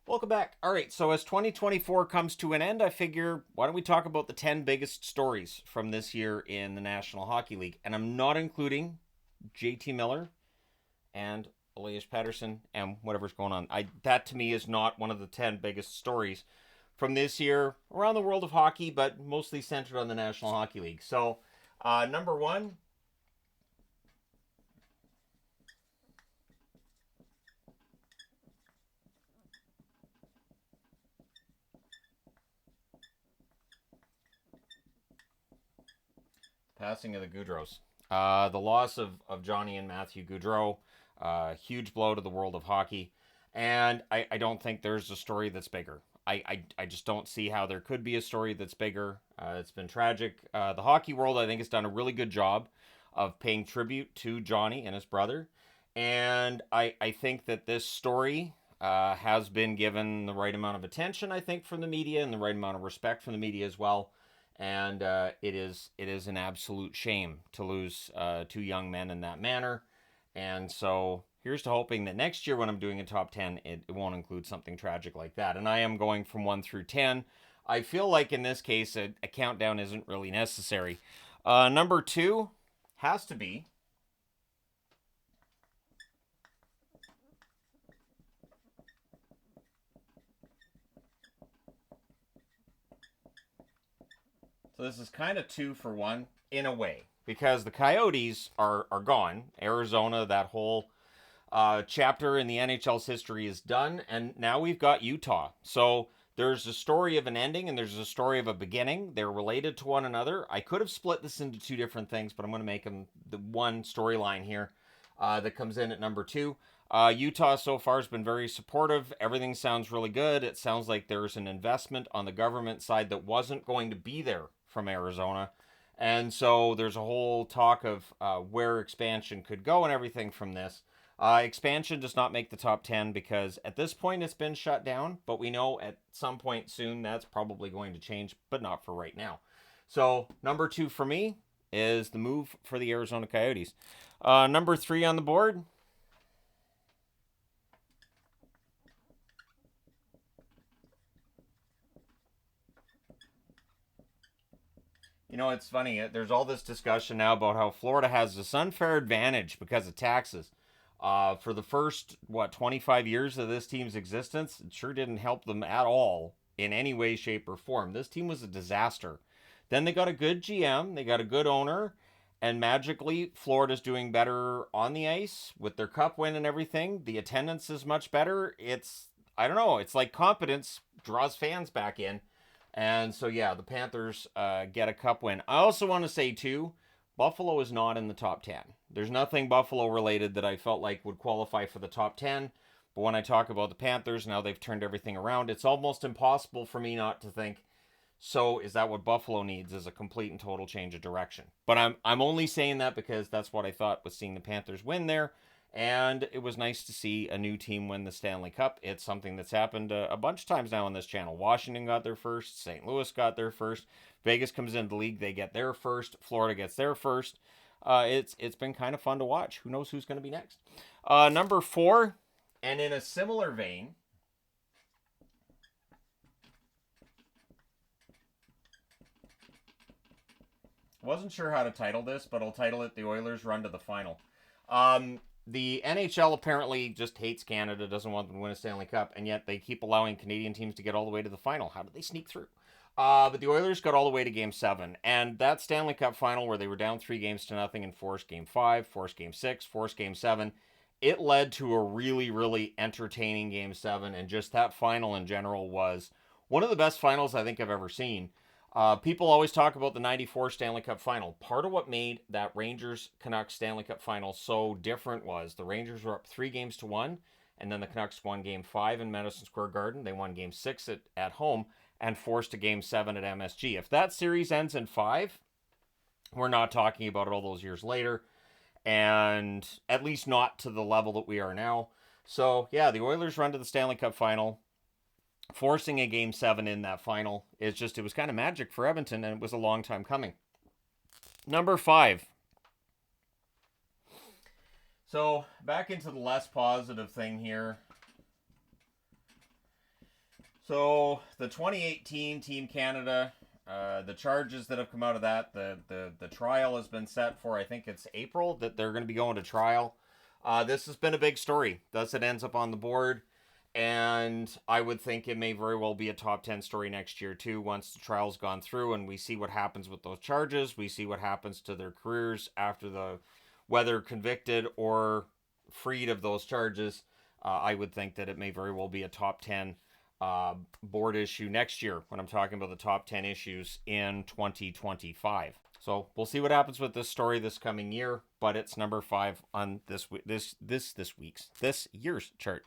Welcome back. All right, so as 2024 comes to an end, I figure why don't we talk about the 10 biggest stories from this year in the National Hockey League? And I'm not including JT Miller and Elias Pettersson and whatever's going on. That to me is not one of the 10 biggest stories from this year around the world of hockey, but mostly centered on the National Hockey League. So, number one, passing of the Goudreaus. The loss of Johnny and Matthew Goudreau, huge blow to the world of hockey. And I don't think there's a story that's bigger. I just don't see how there could be a story that's bigger. It's been tragic. The hockey world, I think, has done a really good job of paying tribute to Johnny and his brother. And I think that this story has been given the right amount of attention, I think, from the media and the right amount of respect from the media as well. And it is an absolute shame to lose two young men in that manner. And so here's to hoping that next year when I'm doing a top 10, it won't include something tragic like that. And I am going from 1 through 10. I feel like in this case, a countdown isn't really necessary. Number 2 has to be. So this is kind of 2 for 1 in a way. Because the Coyotes are gone. Arizona, that whole chapter in the NHL's history is done, and now we've got Utah. So there's a story of an ending and there's a story of a beginning. They're related to one another. I could have split this into two different things, but I'm going to make them the one storyline here that comes in at number 2. Utah so far has been very supportive. Everything sounds really good. It sounds like there's an investment on the government side that wasn't going to be there from Arizona. And so there's a whole talk of where expansion could go and everything from this. Expansion does not make the top 10 because at this point it's been shut down, but we know at some point soon that's probably going to change, but not for right now. So, number 2 for me is the move for the Arizona Coyotes. Number 3 on the board. You know, it's funny. There's all this discussion now about how Florida has this unfair advantage because of taxes. For the first, 25 years of this team's existence, it sure didn't help them at all in any way, shape, or form. This team was a disaster. Then they got a good GM, they got a good owner, and magically, Florida's doing better on the ice with their cup win and everything. The attendance is much better. I don't know, it's like competence draws fans back in. And so, yeah, the Panthers get a cup win. I also want to say, too, Buffalo is not in the top 10. There's nothing Buffalo related that I felt like would qualify for the top 10. But when I talk about the Panthers, now they've turned everything around. It's almost impossible for me not to think, so is that what Buffalo needs, is a complete and total change of direction? But I'm only saying that because that's what I thought was seeing the Panthers win there. And it was nice to see a new team win the Stanley Cup. It's something that's happened a bunch of times now on this channel. Washington got their first. St. Louis got their first. Vegas comes into the league. They get their first. Florida gets their first. It's been kind of fun to watch. Who knows who's going to be next? Number 4, and in a similar vein, wasn't sure how to title this, but I'll title it "The Oilers Run to the Final." The NHL apparently just hates Canada, doesn't want them to win a Stanley Cup, and yet they keep allowing Canadian teams to get all the way to the final. How did they sneak through? But the Oilers got all the way to Game 7, and that Stanley Cup final where they were down 3-0 and forced Game 5, forced Game 6, forced Game 7, it led to a really, really entertaining Game 7, and just that final in general was one of the best finals I think I've ever seen. People always talk about the 94 Stanley Cup final. Part of what made that Rangers-Canucks Stanley Cup final so different was the Rangers were up 3-1, and then the Canucks won Game 5 in Madison Square Garden. They won Game 6 at home and forced a Game 7 at MSG. If that series ends in 5, we're not talking about it all those years later, and at least not to the level that we are now. So, yeah, the Oilers run to the Stanley Cup final, forcing a Game 7 in that final. It was kind of magic for Edmonton, and it was a long time coming. Number 5. So, back into the less positive thing here. So the 2018 Team Canada, the charges that have come out of that, the trial has been set for, I think it's April that they're going to be going to trial. This has been a big story. Thus, it ends up on the board. And I would think it may very well be a top 10 story next year, too, once the trial's gone through and we see what happens with those charges. We see what happens to their careers after whether convicted or freed of those charges. I would think that it may very well be a top 10 board issue next year when I'm talking about the top 10 issues in 2025. So we'll see what happens with this story this coming year, but it's number 5 on this year's chart.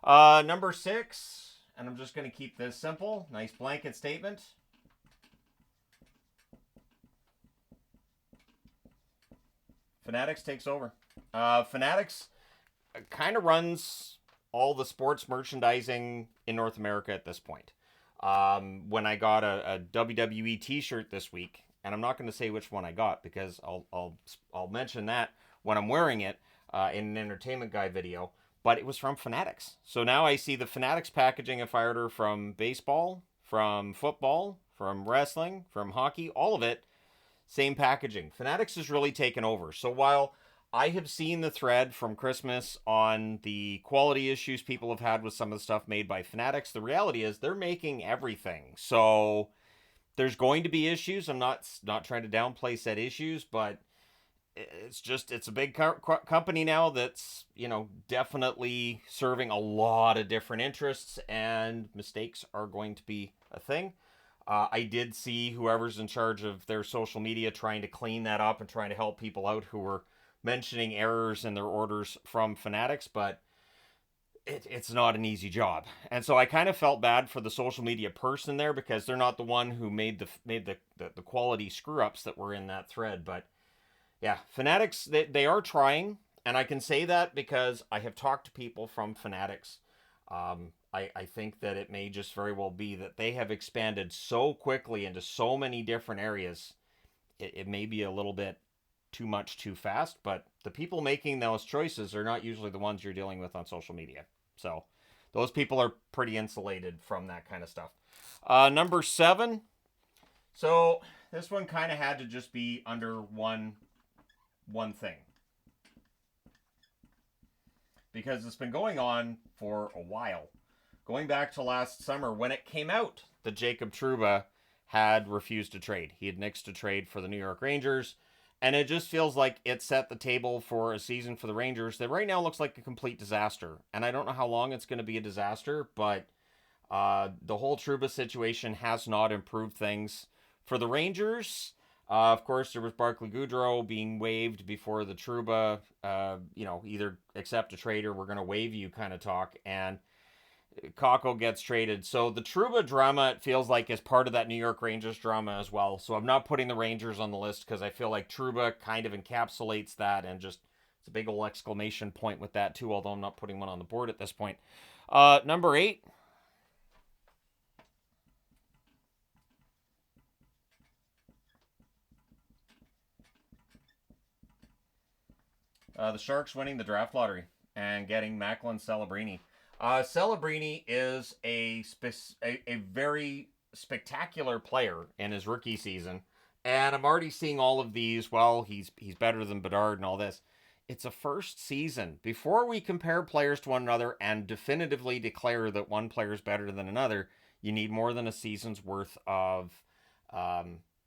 Number 6, and I'm just going to keep this simple. Nice blanket statement. Fanatics takes over. Fanatics kind of runs all the sports merchandising in North America at this point. When I got a WWE t-shirt this week, and I'm not going to say which one I got because I'll mention that when I'm wearing it in an Entertainment Guy video, but it was from Fanatics. So now I see the Fanatics packaging if I order from baseball, from football, from wrestling, from hockey, all of it, same packaging. Fanatics has really taken over. So while I have seen the thread from Christmas on the quality issues people have had with some of the stuff made by Fanatics, the reality is they're making everything. So there's going to be issues. I'm not trying to downplay said issues, but it's a big company now that's, definitely serving a lot of different interests, and mistakes are going to be a thing. I did see whoever's in charge of their social media trying to clean that up and trying to help people out who were mentioning errors in their orders from Fanatics, but it's not an easy job. And so I kind of felt bad for the social media person there because they're not the one who made the quality screw-ups that were in that thread. But yeah, Fanatics, they are trying, and I can say that because I have talked to people from Fanatics. I think that it may just very well be that they have expanded so quickly into so many different areas. It may be a little bit too much too fast, but the people making those choices are not usually the ones you're dealing with on social media. So those people are pretty insulated from that kind of stuff. Number 7. So this one kind of had to just be under one thing, because it's been going on for a while. Going back to last summer when it came out that Jacob Trouba had refused to trade. He had nixed a trade for the New York Rangers, and it just feels like it set the table for a season for the Rangers that right now looks like a complete disaster. And I don't know how long it's going to be a disaster, but the whole Trouba situation has not improved things for the Rangers. Of course, there was Barclay Goodrow being waived before the Trouba, either accept a trade or we're going to waive you kind of talk. And Kakko gets traded. So the Trouba drama, it feels like, is part of that New York Rangers drama as well. So I'm not putting the Rangers on the list because I feel like Trouba kind of encapsulates that, and just it's a big old exclamation point with that too, although I'm not putting one on the board at this point. Number 8. The Sharks winning the draft lottery and getting Macklin Celebrini. Celebrini is a very spectacular player in his rookie season, and I'm already seeing all of these. Well, he's better than Bedard and all this. It's a first season. Before we compare players to one another and definitively declare that one player is better than another, you need more than a season's worth of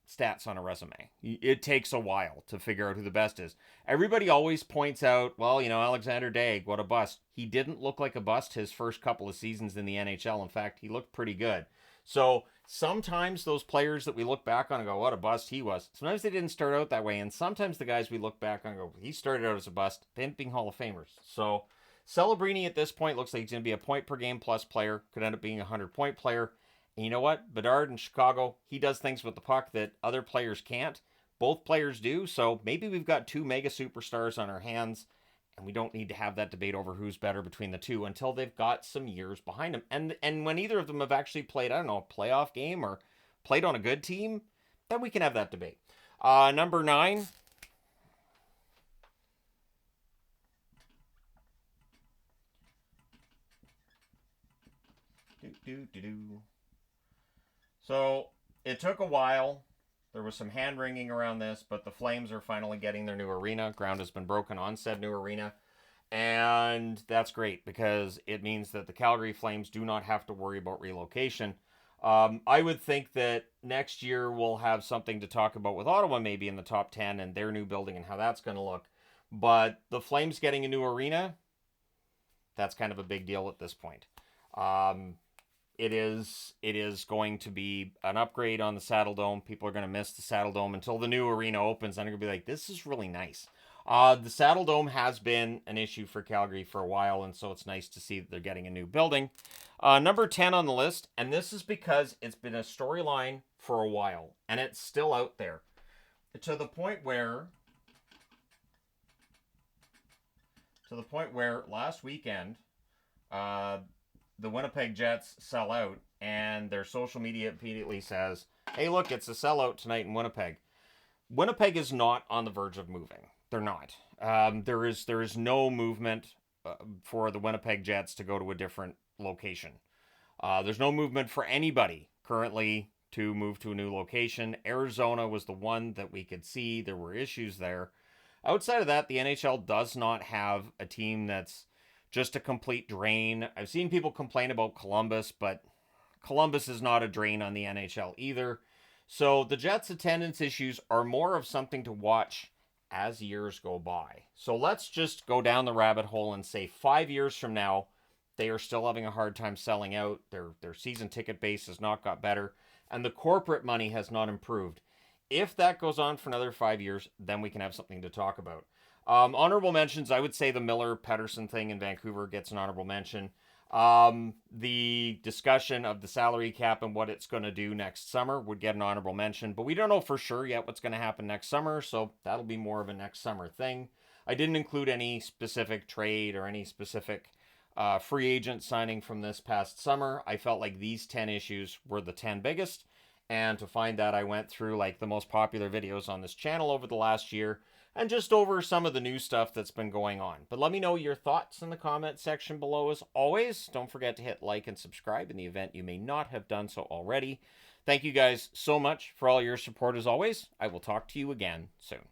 stats on a resume. It takes a while to figure out who the best is. Everybody always points out, well, Alexander Daig, what a bust. He didn't look like a bust his first couple of seasons in the NHL. In fact, he looked pretty good. So sometimes those players that we look back on and go, what a bust he was, sometimes they didn't start out that way. And sometimes the guys we look back on and go, he started out as a bust, then being Hall of Famers. So Celebrini at this point looks like he's going to be a point per game plus player, could end up being a 100-point player. And you know what? Bedard in Chicago, he does things with the puck that other players can't. Both players do, so maybe we've got 2 mega superstars on our hands, and we don't need to have that debate over who's better between the two until they've got some years behind them. And when either of them have actually played, I don't know, a playoff game or played on a good team, then we can have that debate. Number 9. So it took a while. There was some hand wringing around this, but the Flames are finally getting their new arena. Ground has been broken on said new arena. And that's great because it means that the Calgary Flames do not have to worry about relocation. I would think that next year we'll have something to talk about with Ottawa maybe in the top 10 and their new building and how that's going to look. But the Flames getting a new arena, that's kind of a big deal at this point. It is going to be an upgrade on the Saddle Dome. People are going to miss the Saddle Dome until the new arena opens, and they're going to be like, this is really nice. The Saddle Dome has been an issue for Calgary for a while, and so it's nice to see that they're getting a new building. Number 10 on the list, and this is because it's been a storyline for a while, and it's still out there. To the point where last weekend, the Winnipeg Jets sell out, and their social media immediately says, hey, look, it's a sellout tonight in Winnipeg. Winnipeg is not on the verge of moving. They're not. There is no movement for the Winnipeg Jets to go to a different location. There's no movement for anybody currently to move to a new location. Arizona was the one that we could see. There were issues there. Outside of that, the NHL does not have a team that's just a complete drain. I've seen people complain about Columbus, but Columbus is not a drain on the NHL either. So the Jets' attendance issues are more of something to watch as years go by. So let's just go down the rabbit hole and say 5 years from now, they are still having a hard time selling out. Their season ticket base has not got better, and the corporate money has not improved. If that goes on for another 5 years, then we can have something to talk about. Honorable mentions, I would say the Miller-Pettersson thing in Vancouver gets an honorable mention. The discussion of the salary cap and what it's going to do next summer would get an honorable mention, but we don't know for sure yet what's going to happen next summer, so that'll be more of a next summer thing. I didn't include any specific trade or any specific free agent signing from this past summer. I felt like these 10 issues were the 10 biggest, and to find that, I went through like the most popular videos on this channel over the last year and just over some of the new stuff that's been going on. But let me know your thoughts in the comment section below as always. Don't forget to hit like and subscribe in the event you may not have done so already. Thank you guys so much for all your support as always. I will talk to you again soon.